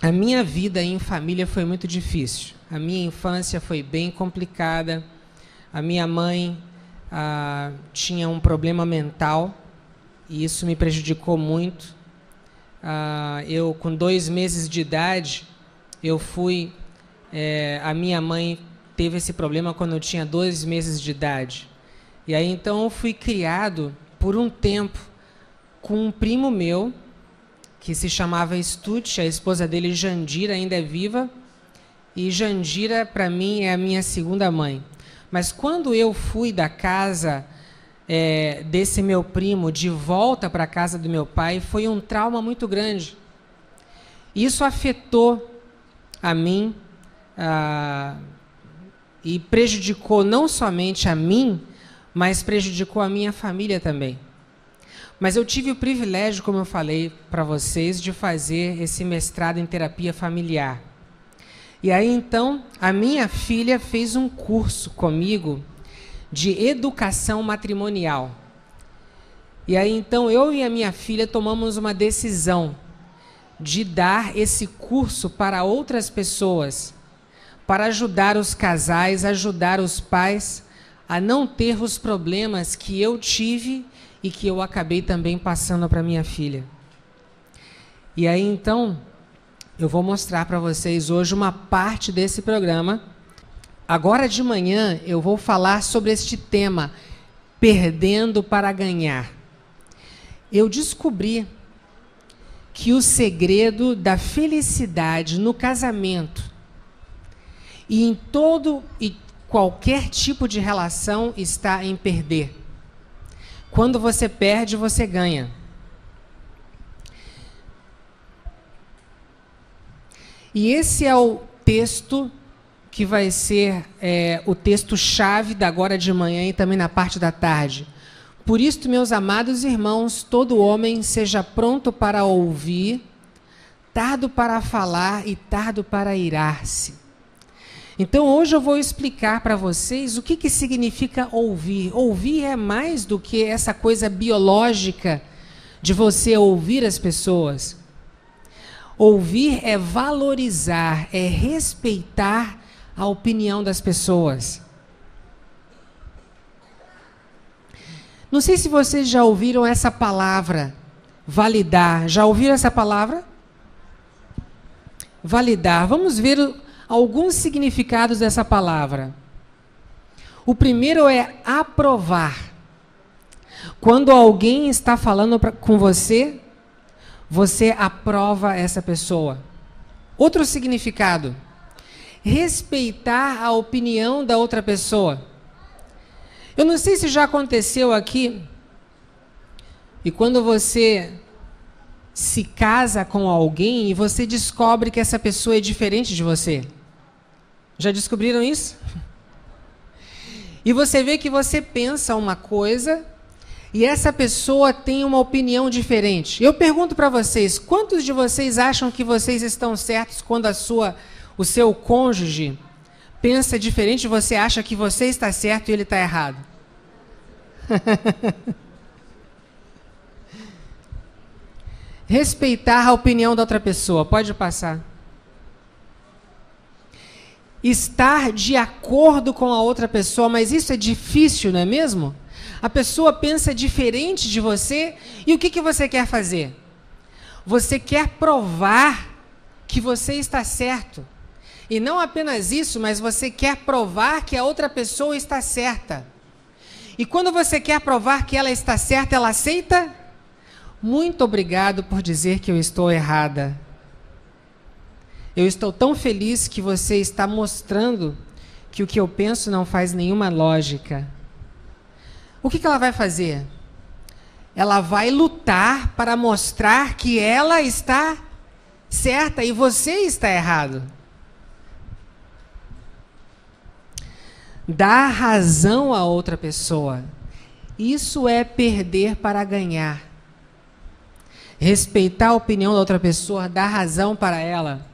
A minha vida em família foi muito difícil. A minha infância foi bem complicada. A minha mãe tinha um problema mental e isso me prejudicou muito. Eu, com 2 meses de idade, a minha mãe teve esse problema quando eu tinha 2 meses de idade. E aí, então, eu fui criado por um tempo com um primo meu, que se chamava Stute, a esposa dele, Jandira, ainda é viva, e Jandira, para mim, é a minha segunda mãe. Mas quando eu fui da casa desse meu primo, de volta para a casa do meu pai, foi um trauma muito grande. Isso afetou a mim e prejudicou não somente a mim, mas prejudicou a minha família também. Mas eu tive o privilégio, como eu falei para vocês, de fazer esse mestrado em terapia familiar. E aí, então, a minha filha fez um curso comigo de educação matrimonial. E aí, então, eu e a minha filha tomamos uma decisão de dar esse curso para outras pessoas, para ajudar os casais, ajudar os pais a não ter os problemas que eu tive e que eu acabei também passando para minha filha. E aí, então, eu vou mostrar para vocês hoje uma parte desse programa. Agora de manhã eu vou falar sobre este tema, perdendo para ganhar. Eu descobri que o segredo da felicidade no casamento e em todo e qualquer tipo de relação está em perder. Quando você perde, você ganha. E esse é o texto que vai ser o texto-chave da agora de manhã e também na parte da tarde. Por isto, meus amados irmãos, todo homem seja pronto para ouvir, tardo para falar e tardo para irar-se. Então, hoje eu vou explicar para vocês o que significa ouvir. Ouvir é mais do que essa coisa biológica de você ouvir as pessoas. Ouvir é valorizar, é respeitar a opinião das pessoas. Não sei se vocês já ouviram essa palavra, validar. Já ouviram essa palavra? Validar. Vamos ver alguns significados dessa palavra. O primeiro é aprovar. Quando alguém está falando com você, você aprova essa pessoa. Outro significado, respeitar a opinião da outra pessoa. Eu não sei se já aconteceu aqui, e quando você se casa com alguém e você descobre que essa pessoa é diferente de você. Já descobriram isso? E você vê que você pensa uma coisa e essa pessoa tem uma opinião diferente. Eu pergunto para vocês, quantos de vocês acham que vocês estão certos quando o seu cônjuge pensa diferente e você acha que você está certo e ele está errado? Respeitar a opinião da outra pessoa. Pode passar. Estar de acordo com a outra pessoa, mas isso é difícil, não é mesmo? A pessoa pensa diferente de você e o que você quer fazer? Você quer provar que você está certo. E não apenas isso, mas você quer provar que a outra pessoa está certa. E quando você quer provar que ela está certa, ela aceita? Muito obrigado por dizer que eu estou errada. Eu estou tão feliz que você está mostrando que o que eu penso não faz nenhuma lógica. O que ela vai fazer? Ela vai lutar para mostrar que ela está certa e você está errado. Dar razão a outra pessoa. Isso é perder para ganhar. Respeitar a opinião da outra pessoa, dar razão para ela.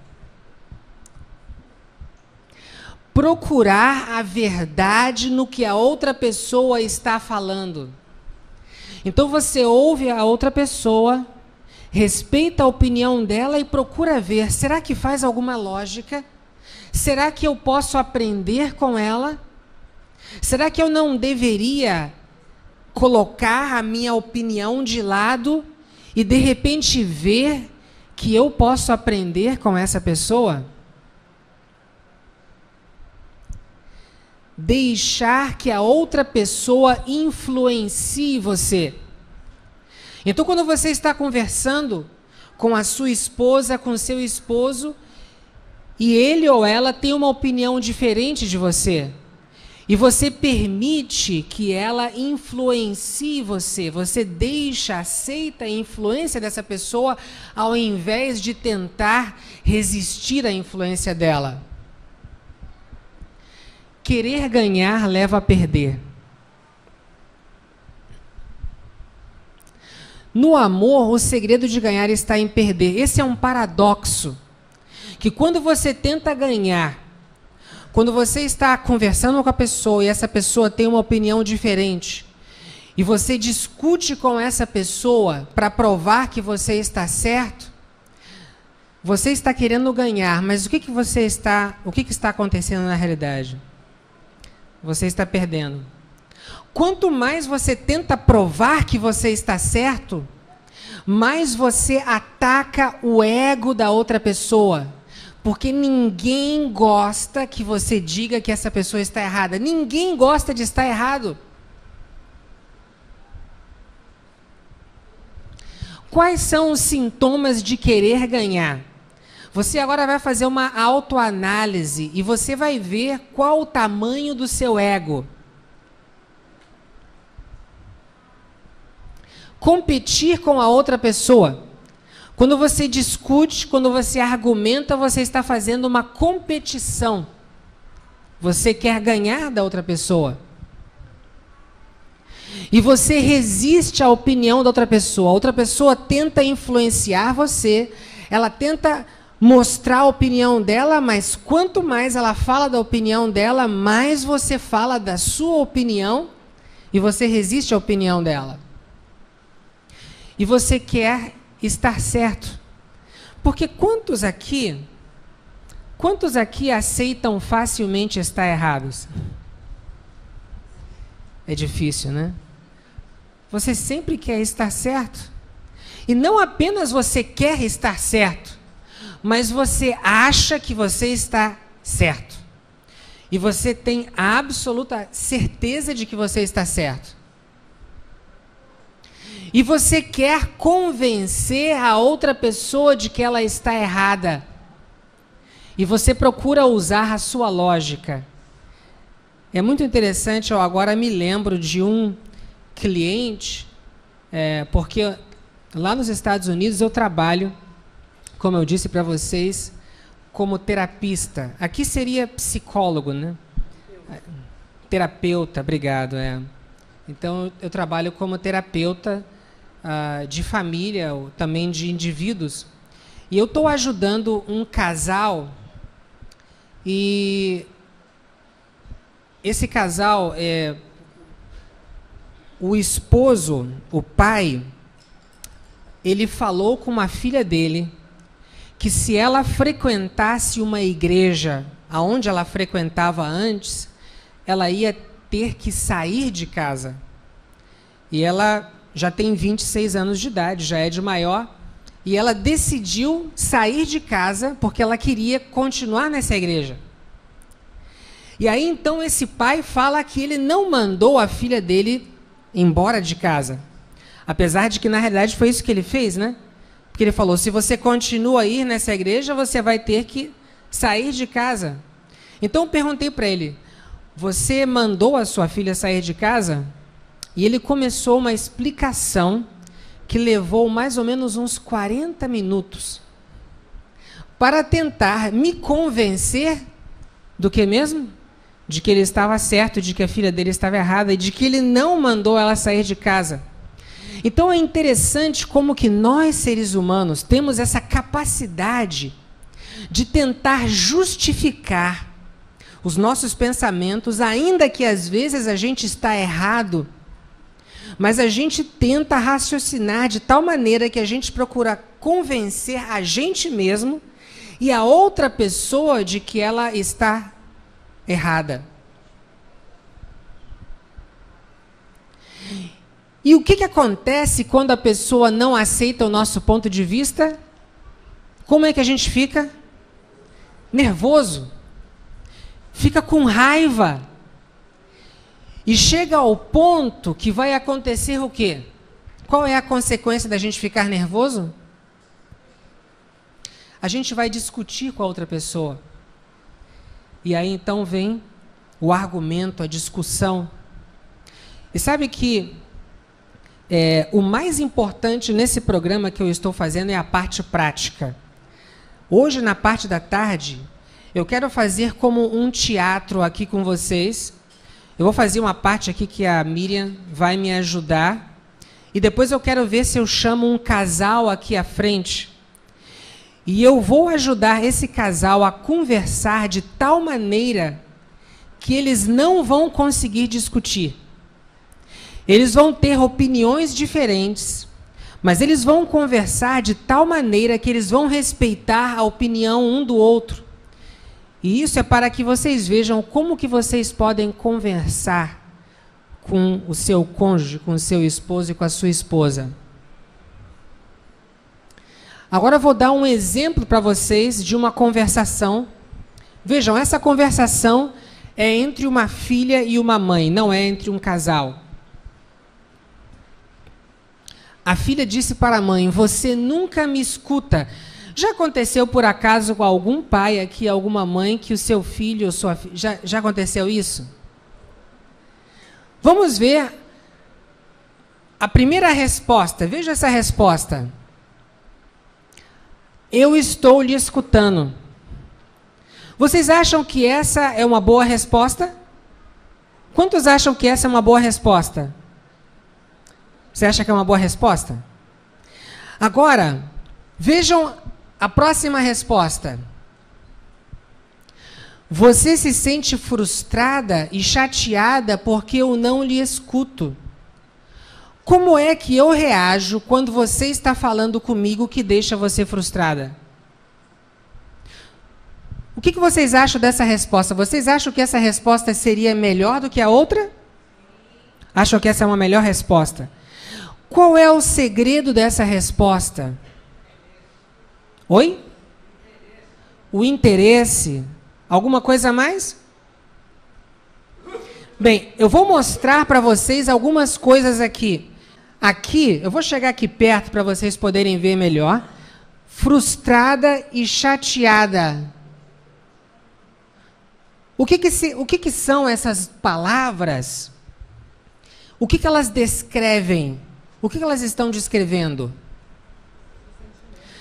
Procurar a verdade no que a outra pessoa está falando. Então você ouve a outra pessoa, respeita a opinião dela e procura ver, será que faz alguma lógica? Será que eu posso aprender com ela? Será que eu não deveria colocar a minha opinião de lado e de repente ver que eu posso aprender com essa pessoa? Deixar que a outra pessoa influencie você. Então, quando você está conversando com a sua esposa, com o seu esposo, e ele ou ela tem uma opinião diferente de você, e você permite que ela influencie você, você deixa, aceita a influência dessa pessoa, ao invés de tentar resistir à influência dela. Querer ganhar leva a perder. No amor, o segredo de ganhar está em perder. Esse é um paradoxo. Que quando você tenta ganhar, quando você está conversando com a pessoa e essa pessoa tem uma opinião diferente, e você discute com essa pessoa para provar que você está certo, você está querendo ganhar, mas o que está acontecendo na realidade? Você está perdendo. Quanto mais você tenta provar que você está certo, mais você ataca o ego da outra pessoa. Porque ninguém gosta que você diga que essa pessoa está errada. Ninguém gosta de estar errado. Quais são os sintomas de querer ganhar? Você agora vai fazer uma autoanálise e você vai ver qual o tamanho do seu ego. Competir com a outra pessoa. Quando você discute, quando você argumenta, você está fazendo uma competição. Você quer ganhar da outra pessoa. E você resiste à opinião da outra pessoa. A outra pessoa tenta influenciar você, ela tenta mostrar a opinião dela, mas quanto mais ela fala da opinião dela, mais você fala da sua opinião e você resiste à opinião dela. E você quer estar certo. Porque quantos aqui aceitam facilmente estar errados? É difícil, né? Você sempre quer estar certo. E não apenas você quer estar certo, mas você acha que você está certo. E você tem a absoluta certeza de que você está certo. E você quer convencer a outra pessoa de que ela está errada. E você procura usar a sua lógica. É muito interessante, eu agora me lembro de um cliente, porque lá nos Estados Unidos eu trabalho, como eu disse para vocês, como terapista. Aqui seria psicólogo, né? Terapeuta, obrigado. Então eu trabalho como terapeuta de família, também de indivíduos. E eu estou ajudando um casal, e esse casal, o esposo, o pai, ele falou com uma filha dele que se ela frequentasse uma igreja aonde ela frequentava antes, ela ia ter que sair de casa. E ela já tem 26 anos de idade, já é de maior, e ela decidiu sair de casa porque ela queria continuar nessa igreja. E aí então esse pai fala que ele não mandou a filha dele embora de casa. Apesar de que na realidade foi isso que ele fez, né? Porque ele falou, se você continua a ir nessa igreja, você vai ter que sair de casa. Então eu perguntei para ele, você mandou a sua filha sair de casa? E ele começou uma explicação que levou mais ou menos uns 40 minutos para tentar me convencer do que mesmo? De que ele estava certo, de que a filha dele estava errada e de que ele não mandou ela sair de casa. Então é interessante como que nós, seres humanos, temos essa capacidade de tentar justificar os nossos pensamentos, ainda que às vezes a gente está errado, mas a gente tenta raciocinar de tal maneira que a gente procura convencer a gente mesmo e a outra pessoa de que ela está errada. E o que acontece quando a pessoa não aceita o nosso ponto de vista? Como é que a gente fica? Nervoso. Fica com raiva. E chega ao ponto que vai acontecer o quê? Qual é a consequência da gente ficar nervoso? A gente vai discutir com a outra pessoa. E aí então vem o argumento, a discussão. E sabe que o mais importante nesse programa que eu estou fazendo é a parte prática. Hoje, na parte da tarde, eu quero fazer como um teatro aqui com vocês. Eu vou fazer uma parte aqui que a Miriam vai me ajudar. E depois eu quero ver se eu chamo um casal aqui à frente. E eu vou ajudar esse casal a conversar de tal maneira que eles não vão conseguir discutir. Eles vão ter opiniões diferentes, mas eles vão conversar de tal maneira que eles vão respeitar a opinião um do outro. E isso é para que vocês vejam como que vocês podem conversar com o seu cônjuge, com o seu esposo e com a sua esposa. Agora eu vou dar um exemplo para vocês de uma conversação. Vejam, essa conversação é entre uma filha e uma mãe, não é entre um casal. A filha disse para a mãe: você nunca me escuta. Já aconteceu por acaso com algum pai aqui, alguma mãe, que o seu filho ou sua filha... Já aconteceu isso? Vamos ver a primeira resposta. Veja essa resposta. Eu estou lhe escutando. Vocês acham que essa é uma boa resposta? Quantos acham que essa é uma boa resposta? Você acha que é uma boa resposta? Agora, vejam a próxima resposta. Você se sente frustrada e chateada porque eu não lhe escuto. Como é que eu reajo quando você está falando comigo que deixa você frustrada? O que vocês acham dessa resposta? Vocês acham que essa resposta seria melhor do que a outra? Acham que essa é uma melhor resposta? Qual é o segredo dessa resposta? Oi? O interesse. Alguma coisa a mais? Bem, eu vou mostrar para vocês algumas coisas aqui. Aqui, eu vou chegar aqui perto para vocês poderem ver melhor. Frustrada e chateada. O que são essas palavras? O que elas descrevem? O que elas estão descrevendo?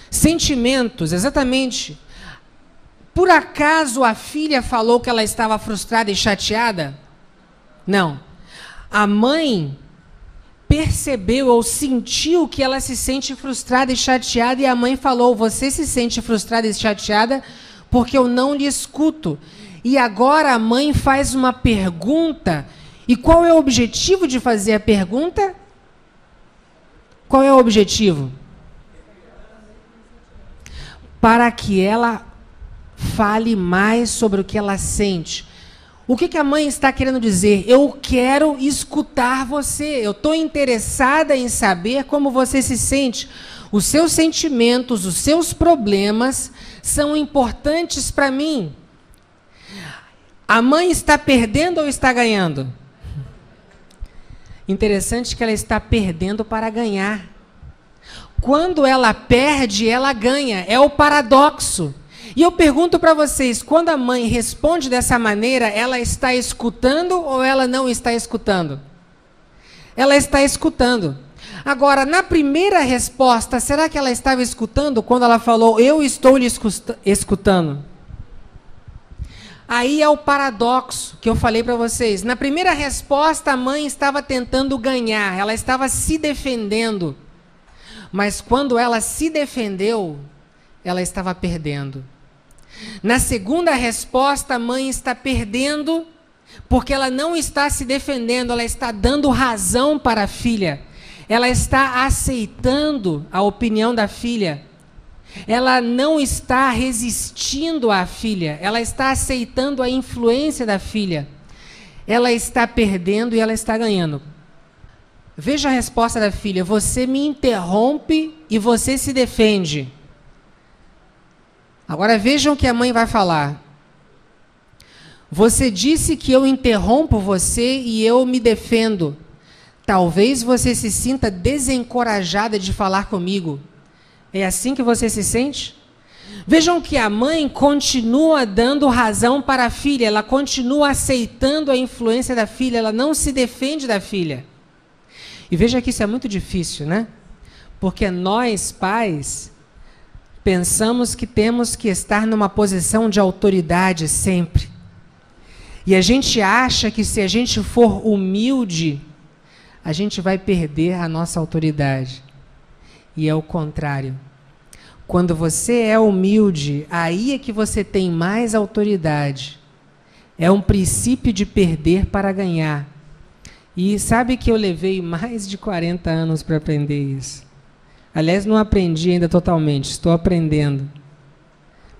Sentimentos, exatamente. Por acaso a filha falou que ela estava frustrada e chateada? Não. A mãe percebeu ou sentiu que ela se sente frustrada e chateada e a mãe falou: você se sente frustrada e chateada porque eu não lhe escuto. E agora a mãe faz uma pergunta. E qual é o objetivo de fazer a pergunta? Qual é o objetivo? Para que ela fale mais sobre o que ela sente. O que a mãe está querendo dizer? Eu quero escutar você. Eu estou interessada em saber como você se sente. Os seus sentimentos, os seus problemas são importantes para mim. A mãe está perdendo ou está ganhando? Interessante que ela está perdendo para ganhar. Quando ela perde, ela ganha. É o paradoxo. E eu pergunto para vocês, quando a mãe responde dessa maneira, ela está escutando ou ela não está escutando? Ela está escutando. Agora, na primeira resposta, será que ela estava escutando quando ela falou, eu estou lhe escutando? Aí é o paradoxo que eu falei para vocês. Na primeira resposta, a mãe estava tentando ganhar, ela estava se defendendo. Mas quando ela se defendeu, ela estava perdendo. Na segunda resposta, a mãe está perdendo Porque ela não está se defendendo, ela está dando razão para a filha. Ela está aceitando a opinião da filha. Ela não está resistindo à filha, ela está aceitando a influência da filha. Ela está perdendo e ela está ganhando. Veja a resposta da filha: você me interrompe e você se defende. Agora vejam o que a mãe vai falar. Você disse que eu interrompo você e eu me defendo. Talvez você se sinta desencorajada de falar comigo. É assim que você se sente? Vejam que a mãe continua dando razão para a filha, ela continua aceitando a influência da filha, ela não se defende da filha. E veja que isso é muito difícil, né? Porque nós, pais, pensamos que temos que estar numa posição de autoridade sempre. E a gente acha que se a gente for humilde, a gente vai perder a nossa autoridade. E é o contrário. Quando você é humilde, aí é que você tem mais autoridade. É um princípio de perder para ganhar. E sabe que eu levei mais de 40 anos para aprender isso. Aliás, não aprendi ainda totalmente, estou aprendendo.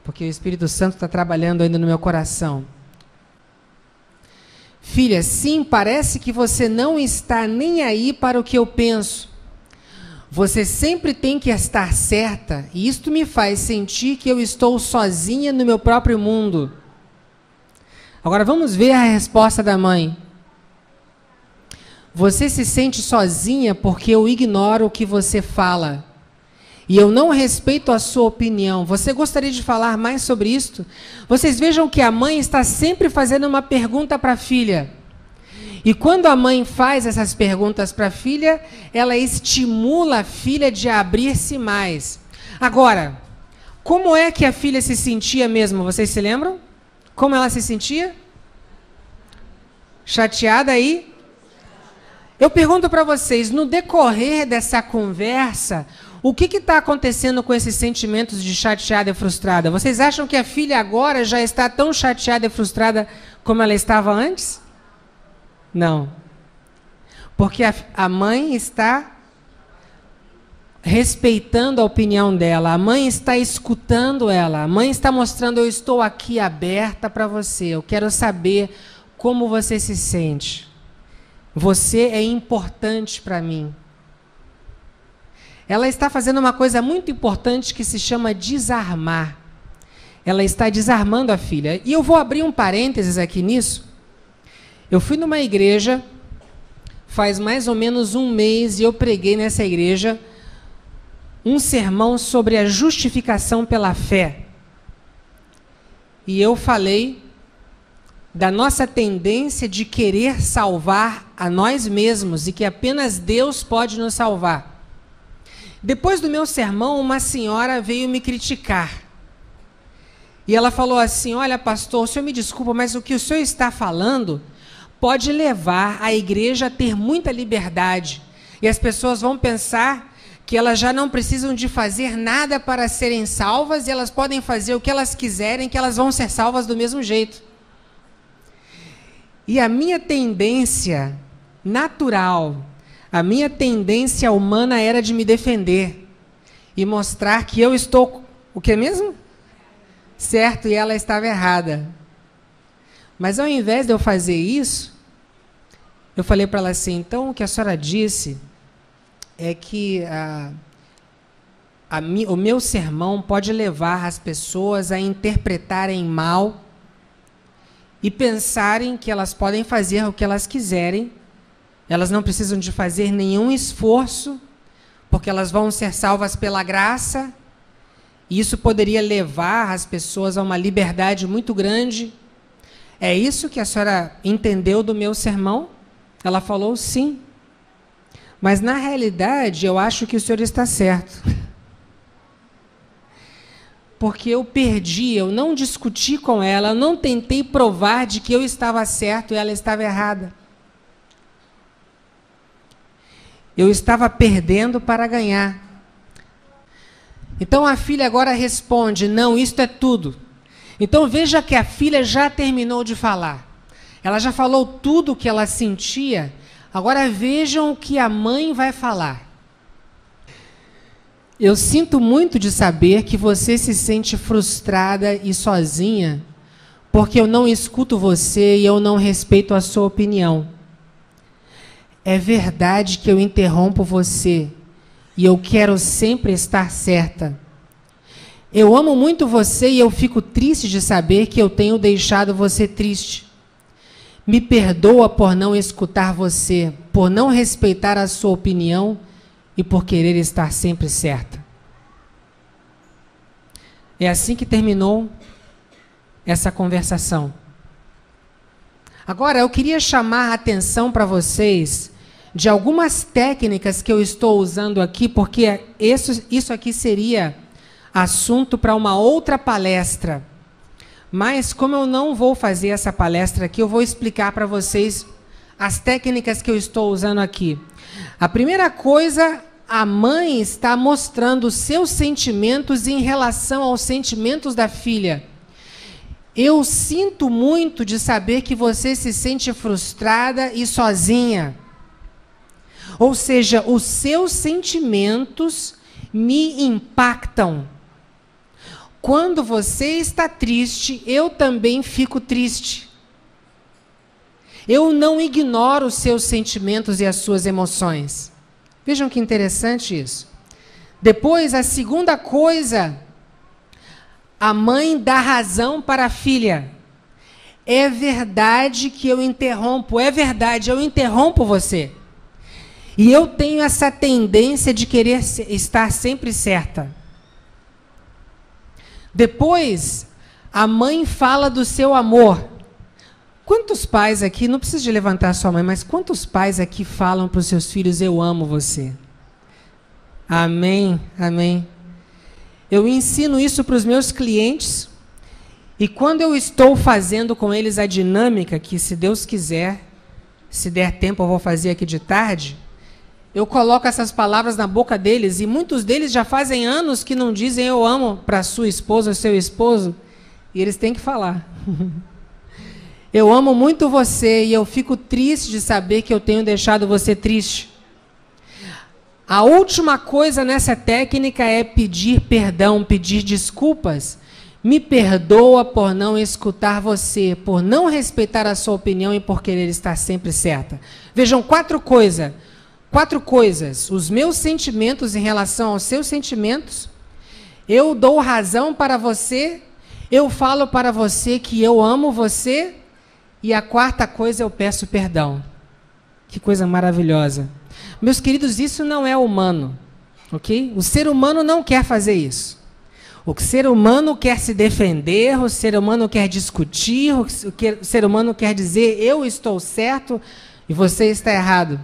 Porque o Espírito Santo está trabalhando ainda no meu coração. Filha, sim, parece que você não está nem aí para o que eu penso. Você sempre tem que estar certa, e isto me faz sentir que eu estou sozinha no meu próprio mundo. Agora vamos ver a resposta da mãe. Você se sente sozinha porque eu ignoro o que você fala. E eu não respeito a sua opinião. Você gostaria de falar mais sobre isto? Vocês vejam que a mãe está sempre fazendo uma pergunta para a filha. E quando a mãe faz essas perguntas para a filha, ela estimula a filha de abrir-se mais. Agora, como é que a filha se sentia mesmo? Vocês se lembram? Como ela se sentia? Chateada aí? Eu pergunto para vocês, no decorrer dessa conversa, o que está acontecendo com esses sentimentos de chateada e frustrada? Vocês acham que a filha agora já está tão chateada e frustrada como ela estava antes? Não. Porque a mãe está respeitando a opinião dela, a mãe está escutando ela, a mãe está mostrando: eu estou aqui aberta para você, eu quero saber como você se sente. Você é importante para mim. Ela está fazendo uma coisa muito importante que se chama desarmar. Ela está desarmando a filha. E eu vou abrir um parênteses aqui nisso. Eu fui numa igreja faz mais ou menos um mês e eu preguei nessa igreja um sermão sobre a justificação pela fé. E eu falei da nossa tendência de querer salvar a nós mesmos e que apenas Deus pode nos salvar. Depois do meu sermão, uma senhora veio me criticar. E ela falou assim: olha, pastor, o senhor me desculpa, mas o que o senhor está falando pode levar a igreja a ter muita liberdade. E as pessoas vão pensar que elas já não precisam de fazer nada para serem salvas, e elas podem fazer o que elas quiserem, que elas vão ser salvas do mesmo jeito. E a minha tendência natural, a minha tendência humana era de me defender e mostrar que eu estou, o que mesmo? Certo, e ela estava errada. Mas ao invés de eu fazer isso, eu falei para ela assim: então o que a senhora disse é que o meu sermão pode levar as pessoas a interpretarem mal e pensarem que elas podem fazer o que elas quiserem, elas não precisam de fazer nenhum esforço, porque elas vão ser salvas pela graça, e isso poderia levar as pessoas a uma liberdade muito grande. É isso que a senhora entendeu do meu sermão? Ela falou sim. Mas na realidade eu acho que o senhor está certo. Porque eu perdi, eu não discuti com ela, eu não tentei provar de que eu estava certo e ela estava errada. Eu estava perdendo para ganhar. Então a filha agora responde: não, isto é tudo. Então veja que a filha já terminou de falar. Ela já falou tudo o que ela sentia. Agora vejam o que a mãe vai falar. Eu sinto muito de saber que você se sente frustrada e sozinha, porque eu não escuto você e eu não respeito a sua opinião. É verdade que eu interrompo você e eu quero sempre estar certa. Eu amo muito você e eu fico triste de saber que eu tenho deixado você triste. Me perdoa por não escutar você, por não respeitar a sua opinião e por querer estar sempre certa. É assim que terminou essa conversação. Agora, eu queria chamar a atenção para vocês de algumas técnicas que eu estou usando aqui, porque isso aqui seria assunto para uma outra palestra. Mas, como eu não vou fazer essa palestra aqui, eu vou explicar para vocês as técnicas que eu estou usando aqui. A primeira coisa, a mãe está mostrando os seus sentimentos em relação aos sentimentos da filha. Eu sinto muito de saber que você se sente frustrada e sozinha. Ou seja, os seus sentimentos me impactam. Quando você está triste, eu também fico triste. Eu não ignoro os seus sentimentos e as suas emoções. Vejam que interessante isso. Depois, a segunda coisa, a mãe dá razão para a filha. É verdade que eu interrompo, é verdade, eu interrompo você. E eu tenho essa tendência de querer estar sempre certa. Depois, a mãe fala do seu amor. Quantos pais aqui, não precisa de levantar a sua mãe, mas quantos pais aqui falam para os seus filhos, eu amo você? Amém, amém. Eu ensino isso para os meus clientes, e quando eu estou fazendo com eles a dinâmica, que se Deus quiser, se der tempo eu vou fazer aqui de tarde, eu coloco essas palavras na boca deles, e muitos deles já fazem anos que não dizem eu amo para a sua esposa ou seu esposo, e eles têm que falar. Eu amo muito você e eu fico triste de saber que eu tenho deixado você triste. A última coisa nessa técnica é pedir perdão, pedir desculpas. Me perdoa por não escutar você, por não respeitar a sua opinião e por querer estar sempre certa. Vejam, quatro coisas. Os meus sentimentos em relação aos seus sentimentos. Eu dou razão para você. Eu falo para você que eu amo você. E a quarta coisa, eu peço perdão. Que coisa maravilhosa. Meus queridos, isso não é humano, ok? O ser humano não quer fazer isso. O ser humano quer se defender, o ser humano quer discutir, o ser humano quer dizer eu estou certo e você está errado.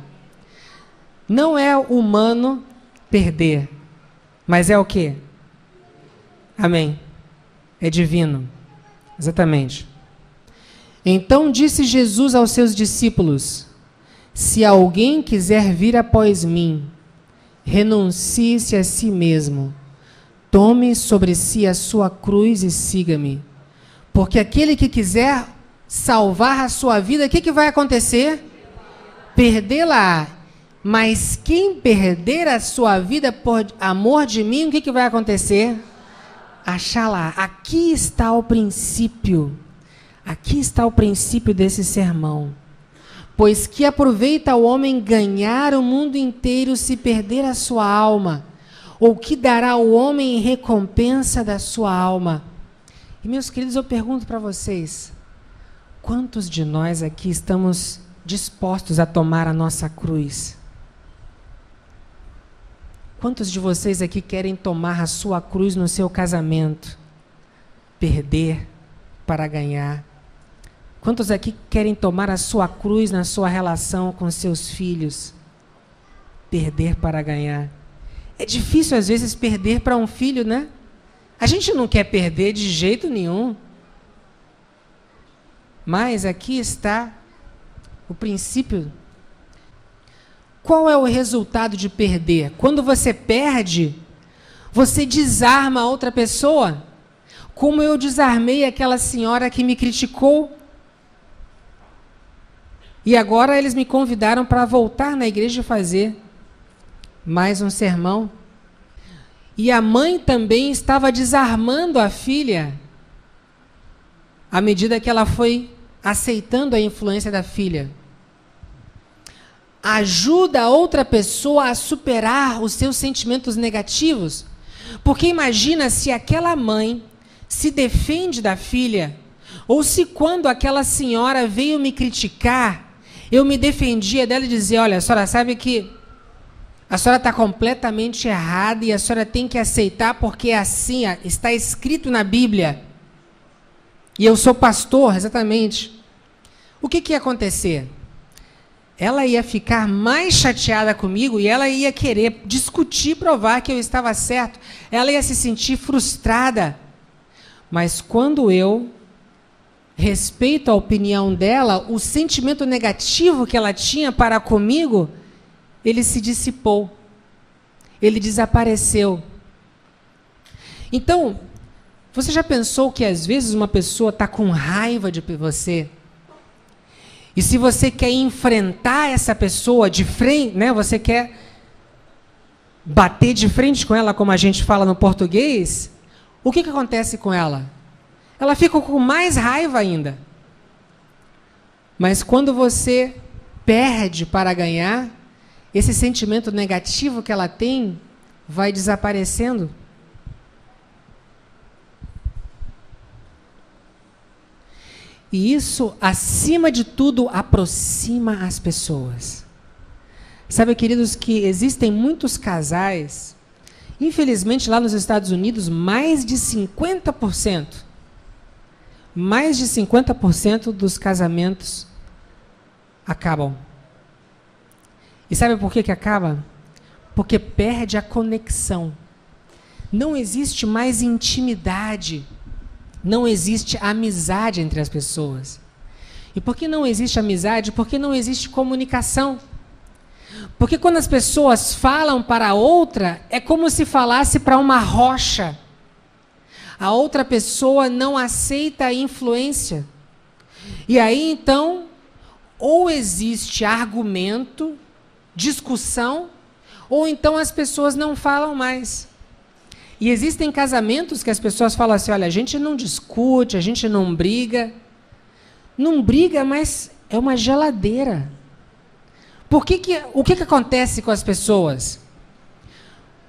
Não é humano perder, mas é o quê? Amém. É divino. Exatamente. Então disse Jesus aos seus discípulos: se alguém quiser vir após mim, renuncie-se a si mesmo, tome sobre si a sua cruz e siga-me. Porque aquele que quiser salvar a sua vida, o que vai acontecer? Perdê-la. Mas quem perder a sua vida por amor de mim, o que vai acontecer? Achá-la. Aqui está o princípio. Aqui está o princípio desse sermão. Pois que aproveita o homem ganhar o mundo inteiro se perder a sua alma? Ou que dará o homem em recompensa da sua alma? E, meus queridos, eu pergunto para vocês, quantos de nós aqui estamos dispostos a tomar a nossa cruz? Quantos de vocês aqui querem tomar a sua cruz no seu casamento? Perder para ganhar. Quantos aqui querem tomar a sua cruz na sua relação com seus filhos? Perder para ganhar. É difícil, às vezes, perder para um filho, né? A gente não quer perder de jeito nenhum. Mas aqui está o princípio. Qual é o resultado de perder? Quando você perde, você desarma a outra pessoa. Como eu desarmei aquela senhora que me criticou. E agora eles me convidaram para voltar na igreja e fazer mais um sermão. E a mãe também estava desarmando a filha à medida que ela foi aceitando a influência da filha. Ajuda a outra pessoa a superar os seus sentimentos negativos. Porque imagina se aquela mãe se defende da filha, ou se quando aquela senhora veio me criticar, eu me defendia dela e dizia, olha, a senhora sabe que a senhora está completamente errada e a senhora tem que aceitar porque é assim, está escrito na Bíblia. E eu sou pastor, exatamente. O que ia acontecer? Ela ia ficar mais chateada comigo e ela ia querer discutir, provar que eu estava certo. Ela ia se sentir frustrada. Mas quando eu respeito a opinião dela, o sentimento negativo que ela tinha para comigo, ele se dissipou. Ele desapareceu. Então, você já pensou que às vezes uma pessoa está com raiva de você? E se você quer enfrentar essa pessoa de frente, né, você quer bater de frente com ela, como a gente fala no português, o que acontece com ela? Ela fica com mais raiva ainda. Mas quando você perde para ganhar, esse sentimento negativo que ela tem vai desaparecendo. E isso, acima de tudo, aproxima as pessoas. Sabe, queridos, que existem muitos casais, infelizmente lá nos Estados Unidos, mais de 50% dos casamentos acabam. E sabe por que acaba? Porque perde a conexão. Não existe mais intimidade. Não existe amizade entre as pessoas. E por que não existe amizade? Porque não existe comunicação. Porque quando as pessoas falam para a outra, é como se falasse para uma rocha. A outra pessoa não aceita a influência. E aí, então, ou existe argumento, discussão, ou então as pessoas não falam mais. E existem casamentos que as pessoas falam assim, olha, a gente não discute, a gente não briga. Não briga, mas é uma geladeira. O que acontece com as pessoas?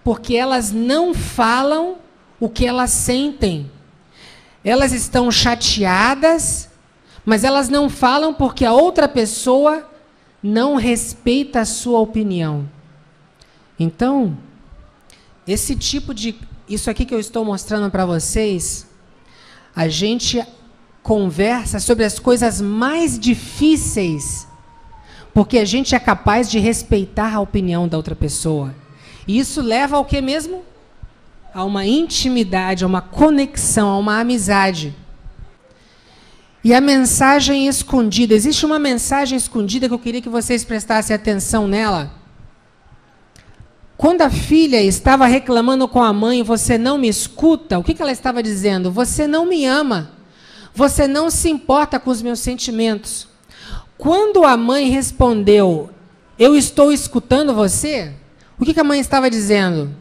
Porque elas não falam o que elas sentem. Elas estão chateadas, mas elas não falam porque a outra pessoa não respeita a sua opinião. Então, isso aqui que eu estou mostrando para vocês, a gente conversa sobre as coisas mais difíceis, porque a gente é capaz de respeitar a opinião da outra pessoa. E isso leva ao que mesmo? A uma intimidade, a uma conexão, a uma amizade. E a mensagem escondida. Existe uma mensagem escondida que eu queria que vocês prestassem atenção nela. Quando a filha estava reclamando com a mãe, você não me escuta, o que ela estava dizendo? Você não me ama. Você não se importa com os meus sentimentos. Quando a mãe respondeu, eu estou escutando você, o que a mãe estava dizendo?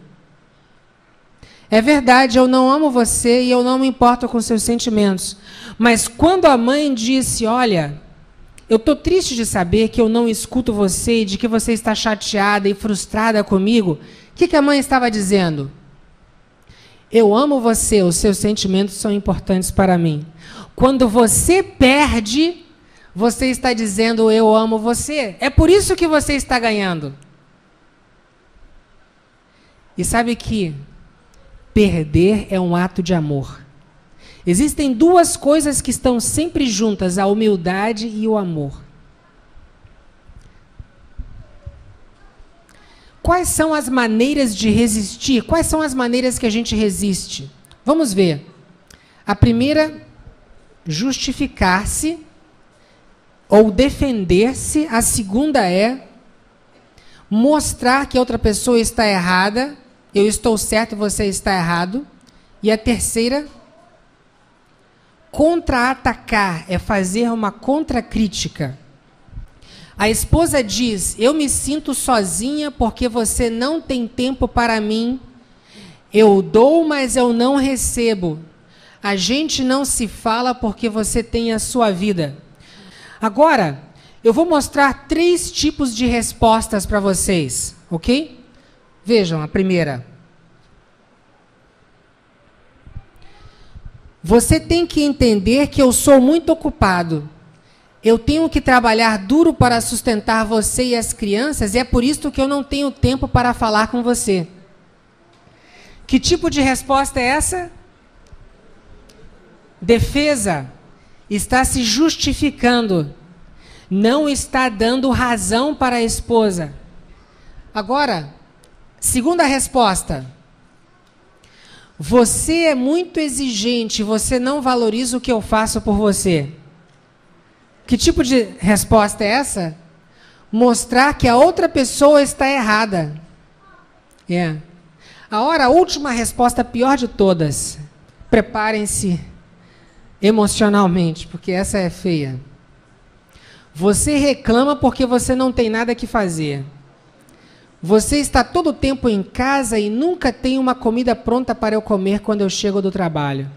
É verdade, eu não amo você e eu não me importo com seus sentimentos. Mas quando a mãe disse, olha, eu estou triste de saber que eu não escuto você e de que você está chateada e frustrada comigo, o que a mãe estava dizendo? Eu amo você, os seus sentimentos são importantes para mim. Quando você perde, você está dizendo, eu amo você. É por isso que você está ganhando. E sabe que perder é um ato de amor. Existem duas coisas que estão sempre juntas, a humildade e o amor. Quais são as maneiras de resistir? Quais são as maneiras que a gente resiste? Vamos ver. A primeira, justificar-se ou defender-se. A segunda é mostrar que a outra pessoa está errada. Eu estou certo e você está errado. E a terceira, contra-atacar, é fazer uma contracrítica. A esposa diz: eu me sinto sozinha porque você não tem tempo para mim. Eu dou, mas eu não recebo. A gente não se fala porque você tem a sua vida. Agora, eu vou mostrar 3 tipos de respostas para vocês, ok? Vejam a primeira. Você tem que entender que eu sou muito ocupado. Eu tenho que trabalhar duro para sustentar você e as crianças, e é por isso que eu não tenho tempo para falar com você. Que tipo de resposta é essa? Defesa. Está se justificando. Não está dando razão para a esposa. Agora, segunda resposta. Você é muito exigente, você não valoriza o que eu faço por você. Que tipo de resposta é essa? Mostrar que a outra pessoa está errada. Agora, a última resposta, a pior de todas. Preparem-se emocionalmente, porque essa é feia. Você reclama porque você não tem nada que fazer. Você está todo o tempo em casa e nunca tem uma comida pronta para eu comer quando eu chego do trabalho.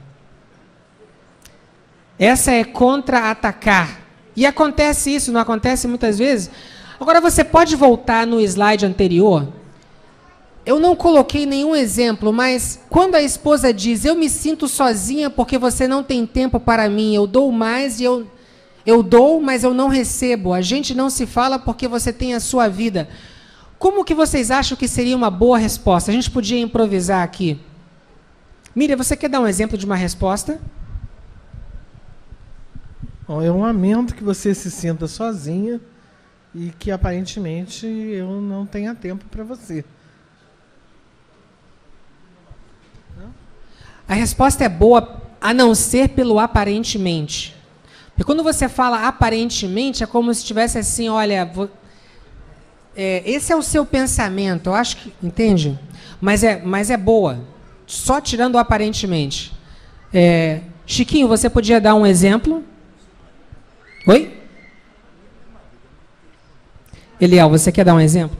Essa é contra-atacar. E acontece isso, não acontece muitas vezes? Agora você pode voltar no slide anterior? Eu não coloquei nenhum exemplo, mas quando a esposa diz: eu me sinto sozinha porque você não tem tempo para mim, eu dou mais e eu dou, mas eu não recebo. A gente não se fala porque você tem a sua vida. Como que vocês acham que seria uma boa resposta? A gente podia improvisar aqui. Miriam, você quer dar um exemplo de uma resposta? Bom, eu lamento que você se sinta sozinha e que aparentemente eu não tenha tempo para você. A resposta é boa, a não ser pelo aparentemente. Porque quando você fala aparentemente, é como se estivesse assim, olha, esse é o seu pensamento, eu acho que, entende? Mas é boa, só tirando o aparentemente. Chiquinho, você podia dar um exemplo? Oi? Eliel, você quer dar um exemplo?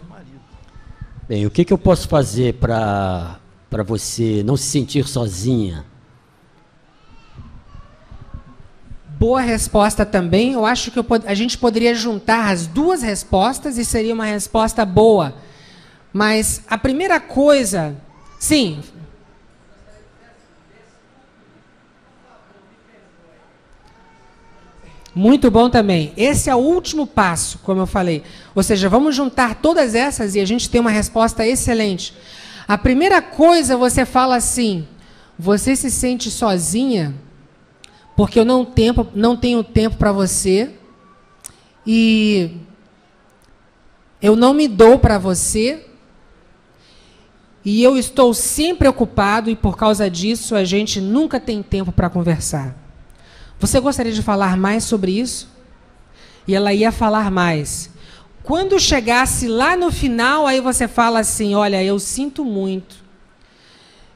Bem, o que eu posso fazer para você não se sentir sozinha? Boa resposta também. Eu acho que a gente poderia juntar as 2 respostas e seria uma resposta boa. Mas a primeira coisa... Sim. Muito bom também. Esse é o último passo, como eu falei. Ou seja, vamos juntar todas essas e a gente tem uma resposta excelente. A primeira coisa, você fala assim: você se sente sozinha porque eu não tenho tempo para você e eu não me dou para você e eu estou sempre ocupado e por causa disso a gente nunca tem tempo para conversar. Você gostaria de falar mais sobre isso? E ela ia falar mais. Quando chegasse lá no final, aí você fala assim: olha, eu sinto muito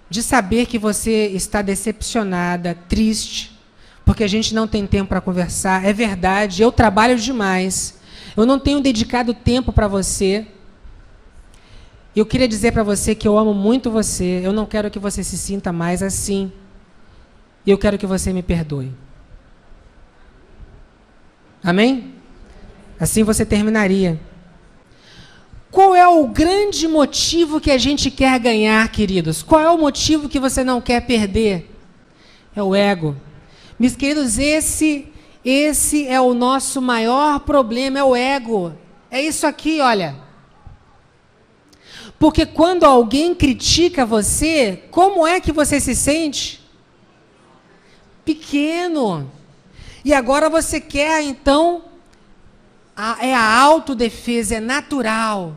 de saber que você está decepcionada, triste, porque a gente não tem tempo para conversar. É verdade, eu trabalho demais. Eu não tenho dedicado tempo para você. Eu queria dizer para você que eu amo muito você. Eu não quero que você se sinta mais assim. E eu quero que você me perdoe. Amém? Assim você terminaria. Qual é o grande motivo que a gente quer ganhar, queridos? Qual é o motivo que você não quer perder? É o ego. Meus queridos, esse é o nosso maior problema, é o ego. É isso aqui, olha. Porque quando alguém critica você, como é que você se sente? Pequeno. E agora você quer, então, é a autodefesa, é natural.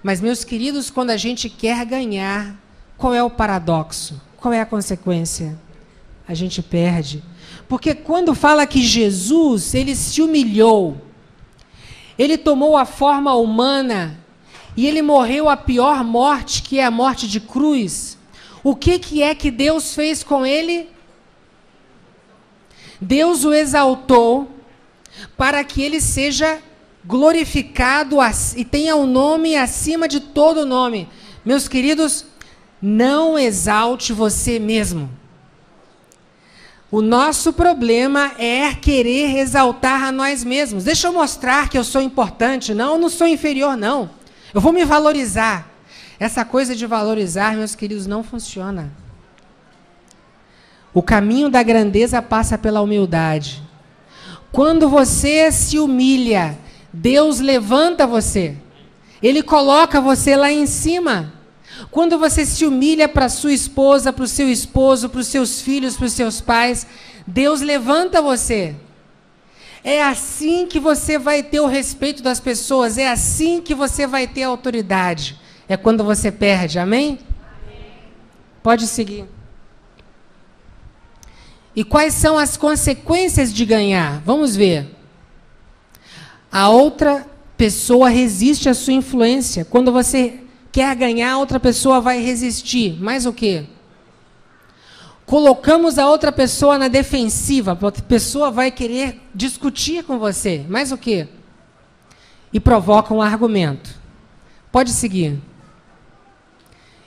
Mas, meus queridos, quando a gente quer ganhar, qual é o paradoxo? Qual é a consequência? A gente perde. Porque quando fala que Jesus, ele se humilhou, ele tomou a forma humana e ele morreu a pior morte, que é a morte de cruz, o que é que Deus fez com ele? Deus o exaltou para que ele seja glorificado e tenha um nome acima de todo nome. Meus queridos, não exalte você mesmo. O nosso problema é querer exaltar a nós mesmos. Deixa eu mostrar que eu sou importante. Não, eu não sou inferior, não. Eu vou me valorizar. Essa coisa de valorizar, meus queridos, não funciona. O caminho da grandeza passa pela humildade. Quando você se humilha, Deus levanta você. Ele coloca você lá em cima. Quando você se humilha para sua esposa, para o seu esposo, para os seus filhos, para os seus pais, Deus levanta você. É assim que você vai ter o respeito das pessoas, é assim que você vai ter a autoridade. É quando você perde, amém? Amém. Pode seguir. E quais são as consequências de ganhar? Vamos ver. A outra pessoa resiste à sua influência. Quando você quer ganhar, a outra pessoa vai resistir. Mais o quê? Colocamos a outra pessoa na defensiva. A outra pessoa vai querer discutir com você. Mais o quê? E provoca um argumento. Pode seguir.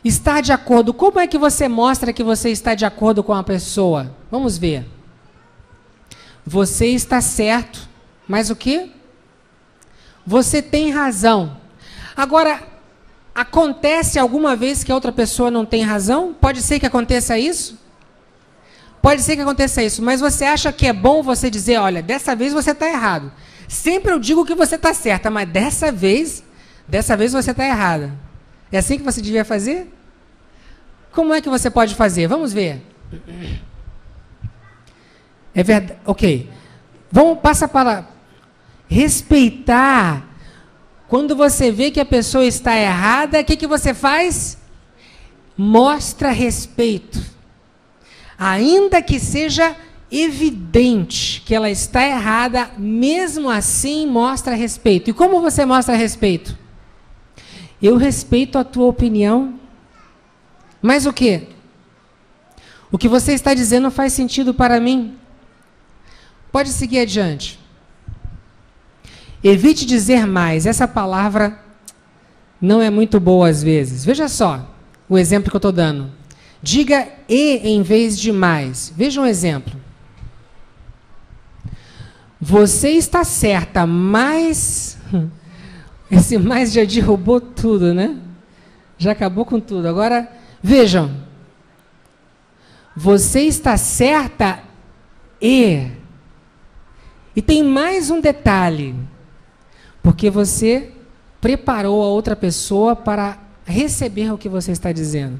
Estar de acordo. Como é que você mostra que você está de acordo com a pessoa? Vamos ver. Você está certo. Mais o quê? Você tem razão. Agora, acontece alguma vez que a outra pessoa não tem razão? Pode ser que aconteça isso? Pode ser que aconteça isso, mas você acha que é bom você dizer, olha, dessa vez você está errado. Sempre eu digo que você está certa, mas dessa vez você está errada. É assim que você devia fazer? Como é que você pode fazer? Vamos ver. É verdade. Ok. Passa para respeitar. Quando você vê que a pessoa está errada, o que você faz? Mostra respeito. Ainda que seja evidente que ela está errada, mesmo assim mostra respeito. E como você mostra respeito? Eu respeito a tua opinião. Mas o quê? O que você está dizendo faz sentido para mim. Pode seguir adiante. Evite dizer mais. Essa palavra não é muito boa às vezes. Veja só o exemplo que eu estou dando. Diga e em vez de mais. Veja um exemplo. Você está certa, mas... Esse mais já derrubou tudo, né? Já acabou com tudo. Agora, vejam. Você está certa e tem mais um detalhe. Porque você preparou a outra pessoa para receber o que você está dizendo.